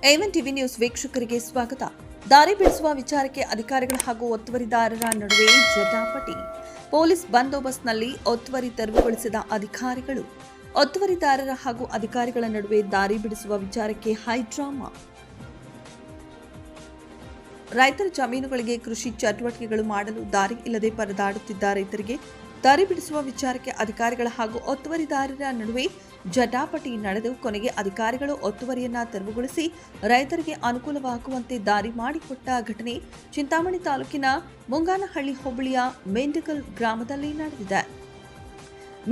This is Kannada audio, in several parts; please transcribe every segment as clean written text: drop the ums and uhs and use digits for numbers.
A1 ಟಿವಿ ನ್ಯೂಸ್ ವೀಕ್ಷಕರಿಗೆ ಸ್ವಾಗತ. ದಾರಿ ಬಿಡಿಸುವ ವಿಚಾರಕ್ಕೆ ಅಧಿಕಾರಿಗಳು ಹಾಗೂ ಒತ್ತುವರಿದಾರರ ನಡುವೆ ಜಟಾಪಟಿ. ಪೊಲೀಸ್ ಬಂದೋಬಸ್ತ್ನಲ್ಲಿ ಒತ್ತುವರಿ ತೆರವುಗೊಳಿಸಿದ ಅಧಿಕಾರಿಗಳು. ಒತ್ತುವರಿದಾರರ ಹಾಗೂ ಅಧಿಕಾರಿಗಳ ನಡುವೆ ದಾರಿ ಬಿಡಿಸುವ ವಿಚಾರಕ್ಕೆ ಹೈಡ್ರಾಮಾ. ರೈತರ ಜಮೀನುಗಳಿಗೆ ಕೃಷಿ ಚಟುವಟಿಕೆಗಳು ಮಾಡಲು ದಾರಿ ಇಲ್ಲದೆ ಪರದಾಡುತ್ತಿದ್ದ ರೈತರಿಗೆ ದಾರಿ ಬಿಡಿಸುವ ವಿಚಾರಕ್ಕೆ ಅಧಿಕಾರಿಗಳ ಹಾಗೂ ಒತ್ತುವರಿದಾರರ ನಡುವೆ ಜಟಾಪಟಿ ನಡೆದು ಕೊನೆಗೆ ಅಧಿಕಾರಿಗಳು ಒತ್ತುವರಿಯನ್ನ ತೆರವುಗೊಳಿಸಿ ರೈತರಿಗೆ ಅನುಕೂಲವಾಗುವಂತೆ ದಾರಿ ಮಾಡಿಕೊಟ್ಟ ಘಟನೆ ಚಿಂತಾಮಣಿ ತಾಲೂಕಿನ ಮುಂಗಾನಹಳ್ಳಿ ಹೋಬಳಿಯ ಮೆಂಡಿಗಲ್ ಗ್ರಾಮದಲ್ಲಿ ನಡೆದಿದೆ.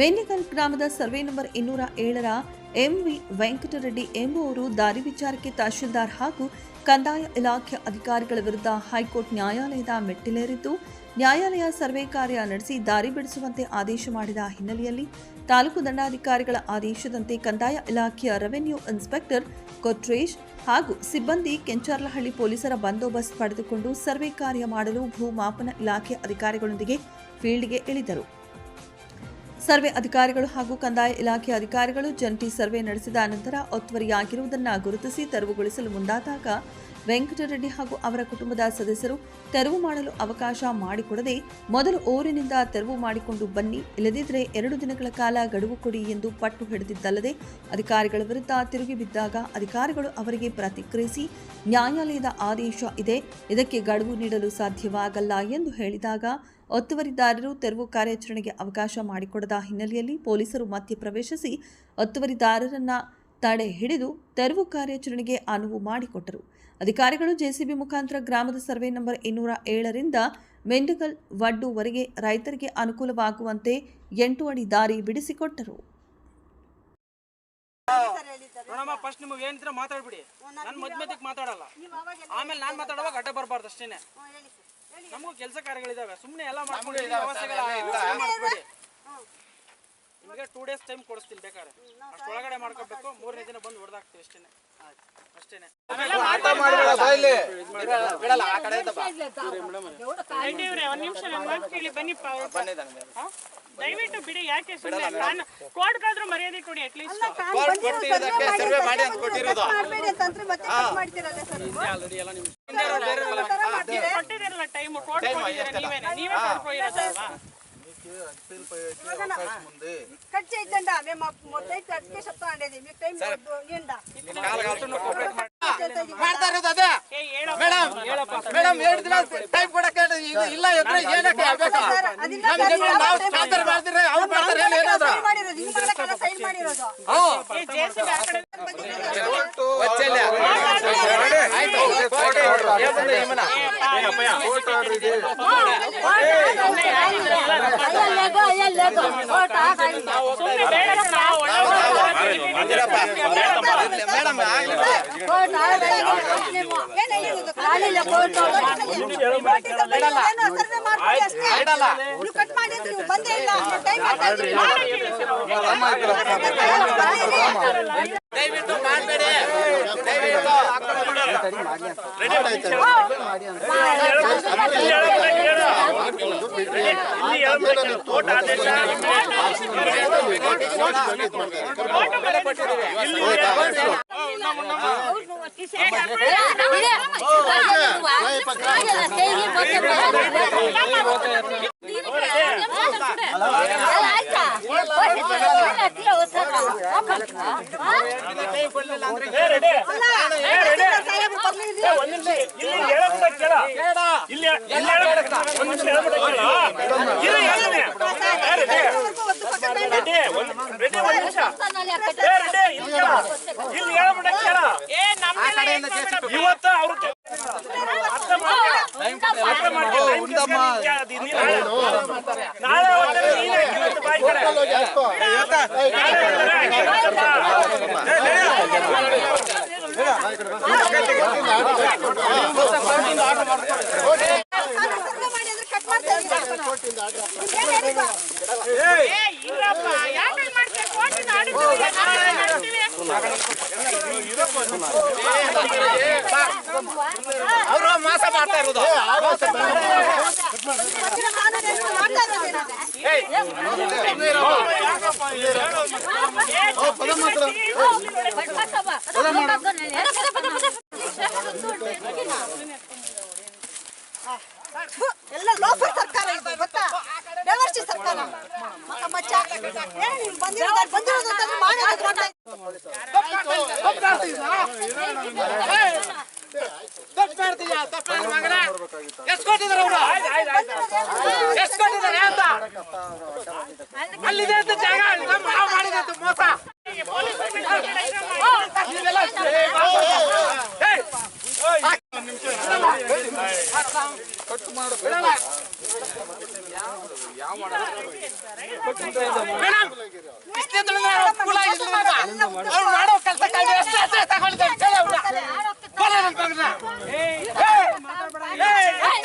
ಮೆಂಡಿಗಲ್ ಗ್ರಾಮದ ಸರ್ವೆ ನಂಬರ್ 207ರ ಎಂವಿ ವೆಂಕಟರೆಡ್ಡಿ ಎಂಬುವರು ದಾರಿ ವಿಚಾರಕ್ಕೆ ತಹಶೀಲ್ದಾರ್ ಹಾಗೂ ಕಂದಾಯ ಇಲಾಖೆ ಅಧಿಕಾರಿಗಳ ವಿರುದ್ಧ ಹೈಕೋರ್ಟ್ ನ್ಯಾಯಾಲಯದ ಮೆಟ್ಟಿಲೇರಿದ್ದು ನ್ಯಾಯಾಲಯ ಸರ್ವೆ ಕಾರ್ಯ ನಡೆಸಿ ದಾರಿ ಬಿಡಿಸುವಂತೆ ಆದೇಶ ಮಾಡಿದ ಹಿನ್ನೆಲೆಯಲ್ಲಿ ತಾಲೂಕು ದಂಡಾಧಿಕಾರಿಗಳ ಆದೇಶದಂತೆ ಕಂದಾಯ ಇಲಾಖೆಯ ರೆವೆನ್ಯೂ ಇನ್ಸ್ಪೆಕ್ಟರ್ ಕೊಟ್ರೇಶ್ ಹಾಗೂ ಸಿಬ್ಬಂದಿ ಕೆಂಚರ್ಲಹಳ್ಳಿ ಪೊಲೀಸರ ಬಂದೋಬಸ್ತ್ ಪಡೆದುಕೊಂಡು ಸರ್ವೆ ಕಾರ್ಯ ಮಾಡಲು ಭೂಮಾಪನ ಇಲಾಖೆ ಅಧಿಕಾರಿಗಳೊಂದಿಗೆ ಫೀಲ್ಡ್ಗೆ ಇಳಿದರು. ಸರ್ವೆ ಅಧಿಕಾರಿಗಳು ಹಾಗೂ ಕಂದಾಯ ಇಲಾಖೆ ಅಧಿಕಾರಿಗಳು ಜಂಟಿ ಸರ್ವೆ ನಡೆಸಿದ ನಂತರ ಒತ್ತುವರಿಯಾಗಿರುವುದನ್ನು ಗುರುತಿಸಿ ತೆರವುಗೊಳಿಸಲು ಮುಂದಾದಾಗ ವೆಂಕಟರೆಡ್ಡಿ ಹಾಗೂ ಅವರ ಕುಟುಂಬದ ಸದಸ್ಯರು ತೆರವು ಮಾಡಲು ಅವಕಾಶ ಮಾಡಿಕೊಡದೆ ಮೊದಲು ಊರಿನಿಂದ ತೆರವು ಮಾಡಿಕೊಂಡು ಬನ್ನಿ, ಇಲ್ಲದಿದ್ದರೆ 2 ದಿನಗಳ ಕಾಲ ಗಡುವು ಕೊಡಿ ಎಂದು ಪಟ್ಟು ಹಿಡಿದಿದ್ದಲ್ಲದೆ ಅಧಿಕಾರಿಗಳ ವಿರುದ್ಧ ತಿರುಗಿ ಬಿದ್ದಾಗ ಅಧಿಕಾರಿಗಳು ಅವರಿಗೆ ಪ್ರತಿಕ್ರಿಯಿಸಿ ನ್ಯಾಯಾಲಯದ ಆದೇಶ ಇದೆ, ಇದಕ್ಕೆ ಗಡುವು ನೀಡಲು ಸಾಧ್ಯವಾಗಲ್ಲ ಎಂದು ಹೇಳಿದಾಗ ಒತ್ತುವರಿದಾರರು ತೆರವು ಕಾರ್ಯಾಚರಣೆಗೆ ಅವಕಾಶ ಮಾಡಿಕೊಡದ ಹಿನ್ನೆಲೆಯಲ್ಲಿ ಪೊಲೀಸರು ಮಧ್ಯಪ್ರವೇಶಿಸಿ ಒತ್ತುವರಿದಾರರನ್ನ ತಡೆ ಹಿಡಿದು ತೆರವು ಕಾರ್ಯಾಚರಣೆಗೆ ಅನುವು ಮಾಡಿಕೊಟ್ಟರು. ಅಧಿಕಾರಿಗಳು ಜೆಸಿಬಿ ಮುಖಾಂತರ ಗ್ರಾಮದ ಸರ್ವೆ ನಂಬರ್ 207ರಿಂದ ಮೆಂಡಿಗಲ್ ವಡ್ಡುವರೆಗೆ ರೈತರಿಗೆ ಅನುಕೂಲವಾಗುವಂತೆ 8 ಅಡಿ ದಾರಿ ಬಿಡಿಸಿಕೊಟ್ಟರು. ಫಸ್ಟ್ ನಿಮಗೆ ಏನಿದ್ರೆ ಮಾತಾಡ್ಬಿಡಿ, ನಾನು ಮಧ್ಯಕ್ಕೆ ಮಾತಾಡಲ್ಲ, ಆಮೇಲೆ ನಾನು ಮಾತಾಡುವಾಗ ಅಡ್ಡ ಬರಬಾರ್ದು ಅಷ್ಟೇನೆ. ನಮಗೂ ಕೆಲಸ ಕಾರ್ಯಗಳಿದಾವೆ, ಸುಮ್ಮನೆ ಎಲ್ಲ ಮಾಡ್ಕೊಂಡು ಮಾಡ್ಬೇಡಿ. ನಿಮಗೆ 2 ಡೇಸ್ ಟೈಮ್ ಕೊಡಿಸ್ತೀನಿ, ಬೇಕಾದ್ರೆ ಅಷ್ಟೊಳಗಡೆ ಮಾಡ್ಕೋಬೇಕು. 3ನೇ ದಿನ ಬಂದು ಹೊಡೆದಾಕ್ತೀವಿ ಅಷ್ಟೇನೆ, ಅಷ್ಟೇನೆ. ದಯವಿಟ್ಟು ಬಿಡಿ, ಯಾಕೆ ಸುಮ್ಮನೆ ನಾನು ಕೋರ್ಟ್ಗಾದ್ರೂ ಮರ್ಯಾದೆ ಕೊಡಿ. ಅಟ್ಲೀಸ್ಟ್ ಕೊಟ್ಟಿದ್ದೀರಲ್ಲ ಟೈಮ್, ಕೋರ್ಟ್ ನೀವೇ ಕೊಡ್ಕೊಂಡಿರೋದಲ್ವಾ? ದಯವಿಟ್ಟು ಮಾಡಬೇಡಿ, ಇವತ್ತು ಅವರು ಅವರು ಮಾಸ ಮಾಡ್ತಾ ಇರೋದು. ಪದ ಮಾತ್ರ ಮಚ್ಚ ಬಂದಿರೋದು ಅಂತಂದ್ರೆ ಮಾಡೋದು ಮಾಡ್ತಾ ಎಷ್ಟು ಕೊಟ್ಟಿದ್ದಾರೆ ಅವರು ಎಷ್ಟು ಕೊಟ್ಟಿದ್ದಾರೆ ಅಂತ ಅಲ್ಲಿದೆ ಅಂತ ಜಾಗ ನಾವು ಮಾಡಿದಂತ ಮೋಸ ಮಾಡೋ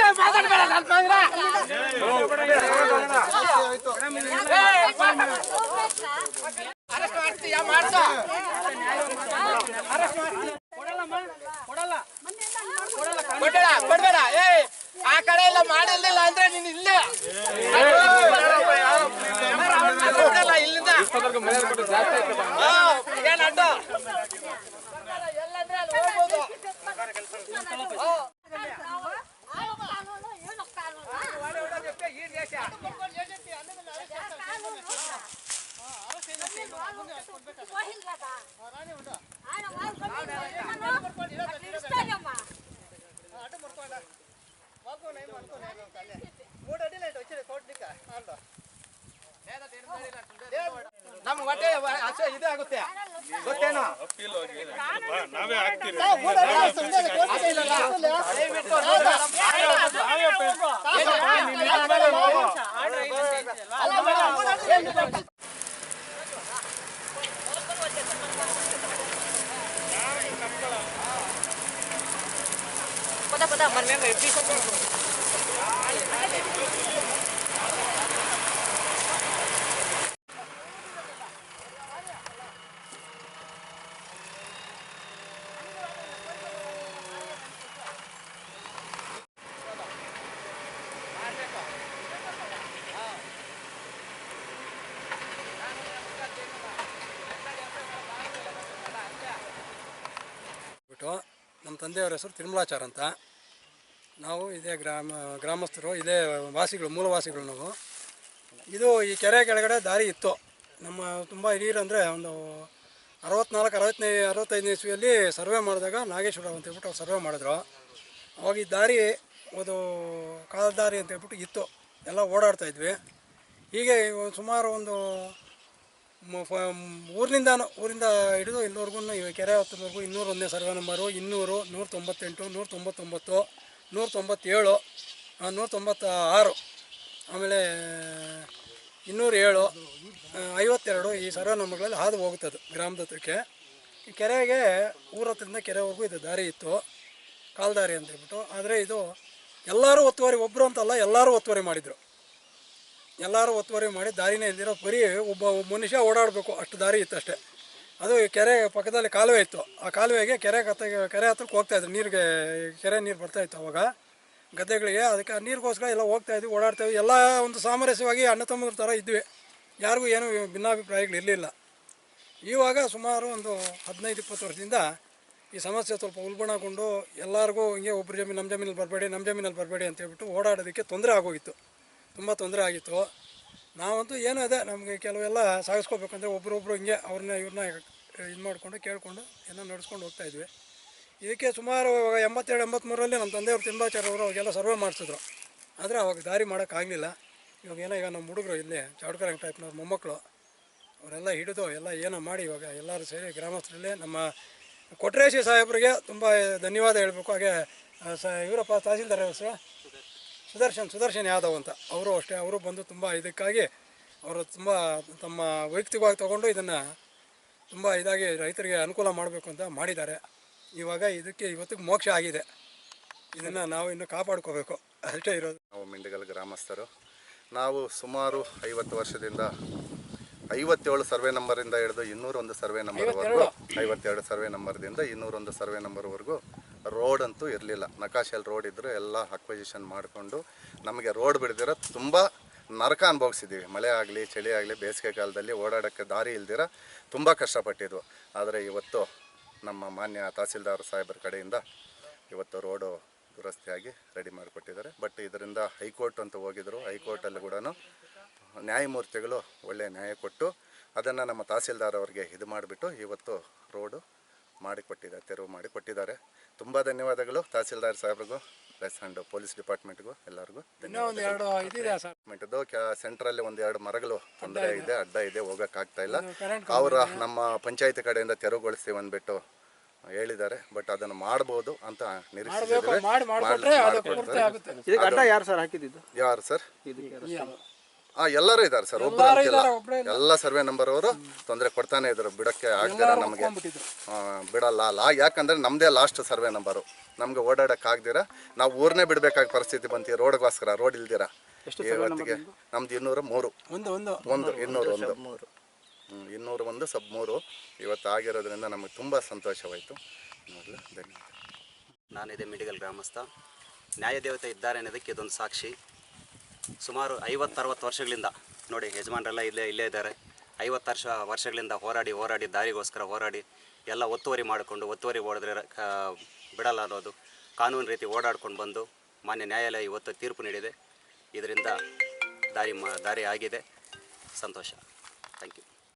ಕೆಲಸ ಮಾತಾಡ್ಬೇಡ ನನ್ನ ಮಗನ ಅರೆಸ್ಟ್ ಮಾಡ್ತೀಯ ಮಾಡ್ಸೋ ಕೊಡ್ಬೇಡ ಏ ಆ ಕಡೆ ಎಲ್ಲ ಮಾಡಿರ್ಲಿಲ್ಲ ಅಂದ್ರೆ ನೀನ್ ಇಲ್ಲೇ ಇಲ್ಲಿಂದ ಏನ್ ಅಡ್ಡ ಎಲ್ಲಂದ್ರೆ ಅಲ್ಲಿ ಹೋಗ್ಬೋದು ಈ ದೇಶ ನಮ್ ಹೊಟ್ಟೆ ಇದೇ ಆಗುತ್ತೆ ಗೊತ್ತೇನೋ ನಾವೇ ಆಗ್ತೀವಿ ಪದ ಮನೆ ನಮ್ಮ ತಂದೆಯವರ ಹೆಸರು ತಿರುಮಲಾಚಾರ್ ಅಂತ. ನಾವು ಇದೇ ಗ್ರಾಮಸ್ಥರು, ಇದೇ ವಾಸಿಗಳು, ಮೂಲವಾಸಿಗಳು ನಾವು. ಇದು ಈ ಕೆರೆ ಕೆಳಗಡೆ ದಾರಿ ಇತ್ತು. ನಮ್ಮ ತುಂಬ ಹಿರಿಯರು ಅಂದರೆ ಒಂದು 64-65 ಇಸ್ವಿಯಲ್ಲಿ ಸರ್ವೆ ಮಾಡಿದಾಗ ನಾಗೇಶ್ವರ ಅಂತ ಹೇಳ್ಬಿಟ್ಟು ಅವ್ರು ಸರ್ವೆ ಮಾಡಿದ್ರು. ಅವಾಗ ಈ ದಾರಿ ಒಂದು ಕಾಲ್ದಾರಿ ಅಂತ ಹೇಳ್ಬಿಟ್ಟು ಇತ್ತು, ಎಲ್ಲ ಓಡಾಡ್ತಾಯಿದ್ವಿ. ಹೀಗೆ ಸುಮಾರು ಒಂದು ಊರಿಂದ ಹಿಡಿದು ಇಲ್ಲಿವರೆಗೂ ಕೆರೆ ಹತ್ತಿರವರೆಗೂ 201ನೇ ಸರ್ವೆ ನಂಬರು, 200, 198, 199, 197, 196, ಆಮೇಲೆ 207, 52 ಈ ಸರ್ವೆ ನಂಬರ್ಗಳಲ್ಲಿ ಹಾದು ಹೋಗುತ್ತದೆ ಗ್ರಾಮದ ಹತ್ರಕ್ಕೆ. ಈ ಕೆರೆಗೆ ಊರ ಹತ್ರದಿಂದ ಕೆರೆವರೆಗೂ ಇದು ದಾರಿ ಇತ್ತು, ಕಾಲ್ದಾರಿ ಅಂತ ಹೇಳ್ಬಿಟ್ಟು. ಆದರೆ ಇದು ಎಲ್ಲರೂ ಒತ್ತುವರಿ, ಒಬ್ಬರು ಅಂತಲ್ಲ ಎಲ್ಲರೂ ಒತ್ತುವರಿ ಮಾಡಿದರು. ಎಲ್ಲರೂ ಒತ್ತುವರಿ ಮಾಡಿ ದಾರಿನೇ ಇಲ್ದಿರೋ ಬರೀ ಒಬ್ಬ ಮನುಷ್ಯ ಓಡಾಡಬೇಕು ಅಷ್ಟು ದಾರಿ ಇತ್ತು ಅಷ್ಟೇ. ಅದು ಕೆರೆ ಪಕ್ಕದಲ್ಲಿ ಕಾಲುವೆ ಇತ್ತು. ಆ ಕಾಲುವೆಗೆ ಕೆರೆ ಹತ್ರಕ್ಕೆ ಹೋಗ್ತಾಯಿದ್ರು, ನೀರಿಗೆ ಕೆರೆ ನೀರು ಬರ್ತಾಯಿತ್ತು ಅವಾಗ ಗದ್ದೆಗಳಿಗೆ. ಅದಕ್ಕೆ ನೀರಿಗೋಸ್ಕರ ಎಲ್ಲ ಹೋಗ್ತಾಯಿದ್ವಿ, ಓಡಾಡ್ತಾಯಿದ್ವಿ. ಎಲ್ಲ ಒಂದು ಸಾಮರಸ್ಯವಾಗಿ ಅಣ್ಣ ತಮ್ಮದ್ರ ಥರ ಇದ್ವಿ, ಯಾರಿಗೂ ಏನೂ ಭಿನ್ನಾಭಿಪ್ರಾಯಗಳಿರಲಿಲ್ಲ. ಇವಾಗ ಸುಮಾರು ಒಂದು 15-20 ವರ್ಷದಿಂದ ಈ ಸಮಸ್ಯೆ ಸ್ವಲ್ಪ ಉಲ್ಬಣಗೊಂಡು ಎಲ್ಲರಿಗೂ ಹಿಂಗೆ ಒಬ್ಬರು ಜಮೀನು ನಮ್ಮ ಜಮೀನಲ್ಲಿ ಬರಬೇಡಿ ಅಂತ ಹೇಳ್ಬಿಟ್ಟು ಓಡಾಡೋದಕ್ಕೆ ತೊಂದರೆ ಆಗೋಗಿತ್ತು, ತುಂಬ ತೊಂದರೆ ಆಗಿತ್ತು. ನಾವಂತೂ ಏನೂ ಇದೆ, ನಮಗೆ ಕೆಲವೆಲ್ಲ ಸಾಗಿಸ್ಕೋಬೇಕಂದ್ರೆ ಒಬ್ಬರೊಬ್ಬರು ಹಿಂಗೆ ಇವ್ರನ್ನ ಇದು ಮಾಡಿಕೊಂಡು ಕೇಳಿಕೊಂಡು ಏನೋ ನಡೆಸ್ಕೊಂಡು ಹೋಗ್ತಾಯಿದ್ವಿ. ಇದಕ್ಕೆ ಸುಮಾರು 82-83ರಲ್ಲಿ ನಮ್ಮ ತಂದೆಯವರು ತಿರುಮಲಾಚಾರ್ ಅವರು ಅವಾಗೆಲ್ಲ ಸರ್ವೆ ಮಾಡಿಸಿದ್ರು. ಆದರೆ ಅವಾಗ ದಾರಿ ಮಾಡೋಕ್ಕಾಗಲಿಲ್ಲ. ಈಗ ನಮ್ಮ ಹುಡುಗರು ಇಲ್ಲಿ ಚಾಡ್ಕರಂಗ್ ಟೈಪ್ನವ್ರ ಮೊಮ್ಮಕ್ಕಳು ಅವರೆಲ್ಲ ಹಿಡಿದು ಎಲ್ಲ ಏನೋ ಮಾಡಿ ಇವಾಗ ಎಲ್ಲರೂ ಸೇರಿ ಗ್ರಾಮಸ್ಥರಲ್ಲಿ ನಮ್ಮ ಕೊಟ್ರೇಶಿ ಸಾಹೇಬರಿಗೆ ತುಂಬ ಧನ್ಯವಾದ ಹೇಳಬೇಕು. ಹಾಗೆ ಇವರಪ್ಪ ತಹಸೀಲ್ದಾರ್ ಹೆಸರು ಸುದರ್ಶನ್ ಯಾದವ್ ಅಂತ, ಅವರು ಅಷ್ಟೇ, ಅವರು ಬಂದು ತುಂಬ ಇದಕ್ಕಾಗಿ ಅವರು ತುಂಬ ತಮ್ಮ ವೈಯಕ್ತಿಕವಾಗಿ ತೊಗೊಂಡು ಇದನ್ನು ತುಂಬ ಇದಾಗಿ ರೈತರಿಗೆ ಅನುಕೂಲ ಮಾಡಬೇಕು ಅಂತ ಮಾಡಿದ್ದಾರೆ. ಇವಾಗ ಇದಕ್ಕೆ ಇವತ್ತಿಗೆ ಮೋಕ್ಷ ಆಗಿದೆ. ಇದನ್ನು ನಾವು ಇನ್ನು ಕಾಪಾಡ್ಕೋಬೇಕು ಅಷ್ಟೇ ಇರೋದು. ನಾವು ಮಿಂಡಗಲ್ ಗ್ರಾಮಸ್ಥರು. ನಾವು ಸುಮಾರು 50 ವರ್ಷದಿಂದ 57 ಸರ್ವೆ ನಂಬರಿಂದ ಹಿಡಿದು 201 ಸರ್ವೆ ನಂಬರ್ವರೆಗೂ, 52 ಸರ್ವೆ ನಂಬರ್ದಿಂದ 201 ಸರ್ವೆ ನಂಬರ್ವರೆಗೂ ರೋಡ್ ಅಂತೂ ಇರಲಿಲ್ಲ. ನಕಾಶೆಯಲ್ಲಿ ರೋಡ್ ಇದ್ದರೂ ಎಲ್ಲ ಅಕ್ವಿಜಿಷನ್ ಮಾಡಿಕೊಂಡು ನಮಗೆ ರೋಡ್ ಬಿಡ್ದಿರ ತುಂಬ ನರಕ ಅನುಭವಿಸಿದ್ದೀವಿ. ಮಳೆ ಆಗಲಿ ಚಳಿ ಆಗಲಿ ಬೇಸಿಗೆ ಕಾಲದಲ್ಲಿ ಓಡಾಡೋಕ್ಕೆ ದಾರಿ ಇಲ್ದಿರ ತುಂಬ ಕಷ್ಟಪಟ್ಟಿದ್ವು. ಆದರೆ ಇವತ್ತು ನಮ್ಮ ಮಾನ್ಯ ತಹಸೀಲ್ದಾರ್ ಸಾಹೇಬರ ಕಡೆಯಿಂದ ಇವತ್ತು ರೋಡು ದುರಸ್ತಿಯಾಗಿ ರೆಡಿ ಮಾಡಿಕೊಟ್ಟಿದ್ದಾರೆ. ಬಟ್ ಇದರಿಂದ ಹೈಕೋರ್ಟ್ ಅಂತ ಹೋಗಿದ್ರು, ಹೈಕೋರ್ಟಲ್ಲಿ ಕೂಡ ನ್ಯಾಯಮೂರ್ತಿಗಳು ಒಳ್ಳೆಯ ನ್ಯಾಯ ಕೊಟ್ಟು ಅದನ್ನು ನಮ್ಮ ತಹಸೀಲ್ದಾರ್ ಅವರಿಗೆ ಇದು ಮಾಡಿಬಿಟ್ಟು ಇವತ್ತು ರೋಡು ಮಾಡಿಕೊಟ್ಟಿದ್ದಾರೆ, ತೆರವು ಮಾಡಿ ಕೊಟ್ಟಿದ್ದಾರೆ. ತುಂಬ ಧನ್ಯವಾದಗಳು ತಹಸೀಲ್ದಾರ್ ಸಾಹೇಬ್ರಿಗೂ ಪ್ಲಸ್ ಆ್ಯಂಡ್ ಪೊಲೀಸ್ ಡಿಪಾರ್ಟ್ಮೆಂಟ್ಗೂ ಎಲ್ಲರಿಗೂ ಡಿಪಾರ್ಟ್ಮೆಂಟ್ದು. ಸೆಂಟ್ರಲ್ಲಿ ಒಂದೆರಡು ಮರಗಳು ತೊಂದರೆ ಇದೆ, ಅಡ್ಡ ಇದೆ, ಹೋಗೋಕ್ಕಾಗ್ತಾ ಇಲ್ಲ. ಅವರ ನಮ್ಮ ಪಂಚಾಯತಿ ಕಡೆಯಿಂದ ತೆರವುಗೊಳಿಸ್ತೀವಿ ಅಂದ್ಬಿಟ್ಟು ಹೇಳಿದ್ದಾರೆ. ಬಟ್ ಅದನ್ನು ಮಾಡ್ಬೋದು ಅಂತ ನಿರೀಕ್ಷಿಸಿದ್ದೇವೆ. ಯಾರು ಸರ್? ಎಲ್ಲರೂ ಇದ್ದಾರೆ ಸರ್, ಒಬ್ಬರು ಎಲ್ಲ ಸರ್ವೆ ನಂಬರ್ ಅವರು ತೊಂದರೆ ಕೊಡ್ತಾನೆ ಇದ್ರು, ಬಿಡಕ್ಕೆ ಆಗ್ದಿರ ನಮಗೆ ಬಿಡಲ್ಲ. ಯಾಕಂದ್ರೆ ನಮ್ಮದೇ ಲಾಸ್ಟ್ ಸರ್ವೆ ನಂಬರು, ನಮ್ಗೆ ಓಡಾಡಕ್ಕೆ ಆಗ್ದಿರ ನಾವು ಊರನ್ನೇ ಬಿಡಬೇಕಾದ ಪರಿಸ್ಥಿತಿ ಬಂತು ರೋಡ್ಗೋಸ್ಕರ. ರೋಡ್ ಇಲ್ದಿರ ಇವತ್ತಿಗೆ ನಮ್ದು 201 201 ಇವತ್ತು ಆಗಿರೋದ್ರಿಂದ ನಮಗೆ ತುಂಬ ಸಂತೋಷವಾಯಿತು. ಧನ್ಯವಾದ. ನಾನಿದೆ ಮಿಡಿಗಲ್ ಗ್ರಾಮಸ್ಥ. ನ್ಯಾಯದೇವತೆ ಇದ್ದಾರೆ ಅನ್ನೋದಕ್ಕೆ ಇದೊಂದು ಸಾಕ್ಷಿ. ಸುಮಾರು 50-60 ವರ್ಷಗಳಿಂದ ನೋಡಿ, ಯಜಮಾನರೆಲ್ಲ ಇಲ್ಲೇ ಇದ್ದಾರೆ. 50 ವರ್ಷಗಳಿಂದ ಹೋರಾಡಿ ದಾರಿಗೋಸ್ಕರ ಹೋರಾಡಿ ಎಲ್ಲ ಒತ್ತುವರಿ ಹೊಡೆದ್ರೆ ಬಿಡಲ್ಲ ಅನ್ನೋದು ಕಾನೂನು ರೀತಿ ಓಡಾಡ್ಕೊಂಡು ಬಂದು ಮಾನ್ಯ ನ್ಯಾಯಾಲಯ ಇವತ್ತು ತೀರ್ಪು ನೀಡಿದೆ. ಇದರಿಂದ ದಾರಿ ಆಗಿದೆ. ಸಂತೋಷ.